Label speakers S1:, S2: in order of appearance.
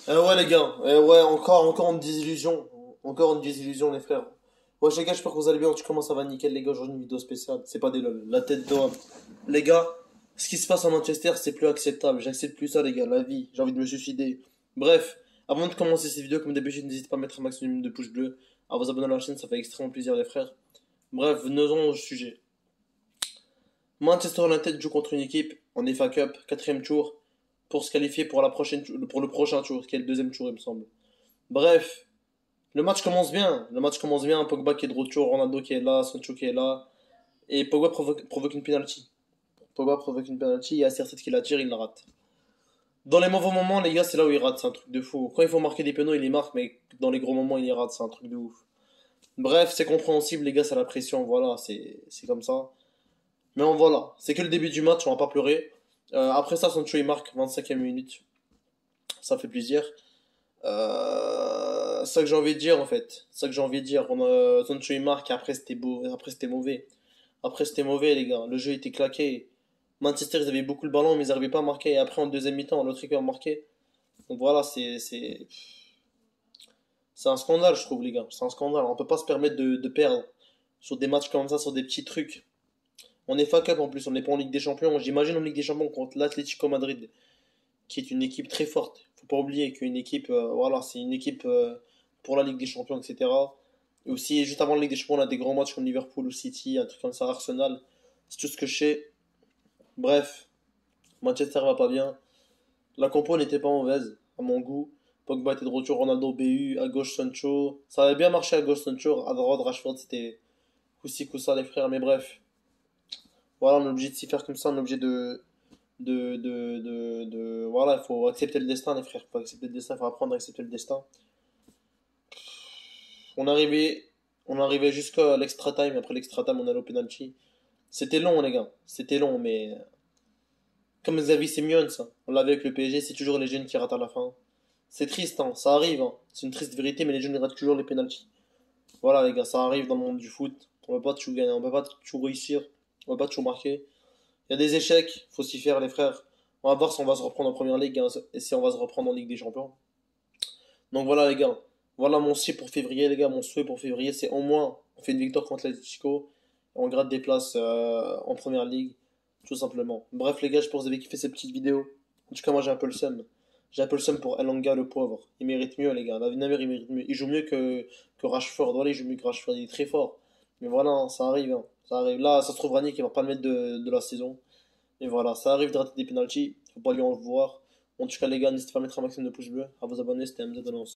S1: Ouais les gars, ouais encore une désillusion, encore une désillusion les frères. Ouais les gars, j'espère que vous allez bien, tu commences, ça va nickel les gars, aujourd'hui une vidéo spéciale, c'est pas des lol, la tête d'homme. Les gars, ce qui se passe à Manchester c'est plus acceptable, j'accepte plus ça les gars, la vie, j'ai envie de me suicider. Bref, avant de commencer cette vidéo, comme d'habitude, n'hésitez pas à mettre un maximum de pouces bleus, à vous abonner à la chaîne, ça fait extrêmement plaisir les frères. Bref, venons au sujet. Manchester United joue contre une équipe en FA Cup, quatrième tour, pour se qualifier pour pour le prochain tour, qui est le deuxième tour il me semble. Bref, le match commence bien. Le match commence bien. Pogba qui est de retour, Ronaldo qui est là, Sancho qui est là. Et Pogba provoque une penalty. Pogba provoque une penalty. Il y a CR7 qui la tire, il la rate. Dans les mauvais moments, les gars, c'est là où il rate. C'est un truc de fou. Quand il faut marquer des pénaux, il les marque. Mais dans les gros moments, il les rate. C'est un truc de ouf. Bref, c'est compréhensible, les gars, c'est la pression. Voilà, c'est comme ça. Mais voilà. C'est que le début du match, on va pas pleurer. Après ça, Sancho il marque 25e minute. Ça fait plaisir. C'est ça que j'ai envie de dire en fait. C'est ça que j'ai envie de dire. Sancho il marque et après c'était beau, après c'était mauvais. Après c'était mauvais les gars. Le jeu était claqué. Manchester ils avaient beaucoup le ballon mais ils n'arrivaient pas à marquer. Et après en deuxième mi-temps l'autre équipe a marqué. Donc voilà c'est un scandale je trouve les gars. C'est un scandale. On peut pas se permettre de perdre sur des matchs comme ça, sur des petits trucs. On est FA Cup en plus, on n'est pas en Ligue des Champions. J'imagine en Ligue des Champions contre l'Atlético Madrid, qui est une équipe très forte. Faut pas oublier qu'une équipe, voilà, c'est une équipe pour la Ligue des Champions, etc. Et aussi, juste avant la Ligue des Champions, on a des grands matchs comme Liverpool ou City, un truc comme ça, Arsenal. C'est tout ce que je sais. Bref, Manchester va pas bien. La compo n'était pas mauvaise, à mon goût. Pogba était de retour, Ronaldo BU, à gauche Sancho. Ça avait bien marché à gauche Sancho, à droite Rashford, c'était Koussi Koussa les frères, mais bref. Voilà, on est obligé de s'y faire comme ça, on est obligé voilà, il faut accepter le destin, les frères. Il faut accepter le destin, il faut apprendre à accepter le destin. On arrivait, on arrivait jusqu'à l'extra time. Après l'extra time, on allait au penalty. C'était long, les gars. C'était long, mais comme Xavi Simeone, ça. On l'avait avec le PSG, c'est toujours les jeunes qui ratent à la fin. C'est triste, hein. Ça arrive, hein. C'est une triste vérité, mais les jeunes ils ratent toujours les penalties. Voilà, les gars, ça arrive dans le monde du foot. On va pas toujours gagner, on va pas toujours réussir, on va pas toujours marquer. Il y a des échecs, faut s'y faire, les frères. On va voir si on va se reprendre en première ligue hein, et si on va se reprendre en Ligue des Champions. Donc voilà les gars, voilà mon souhait pour février les gars, mon souhait pour février c'est au moins on fait une victoire contre l'Atlético, on gratte des places en première ligue, tout simplement. Bref les gars, je pense que vous avez kiffé cette petite vidéo. En tout cas moi j'ai un peu le seum. J'ai un peu le seum pour Elanga le pauvre. Il mérite mieux les gars, la Naver il mérite mieux. Il joue mieux que Rashford, voilà il joue mieux que Rashford, il est très fort. Mais voilà, hein, ça arrive, hein. Ça arrive. Là ça se trouve Rani qui va pas le mettre de la saison. Et voilà, ça arrive de rater des penalties, faut pas lui en vouloir. En tout cas les gars, n'hésitez pas à mettre un maximum de pouces bleus, à vous abonner, c'était MZ de Lance.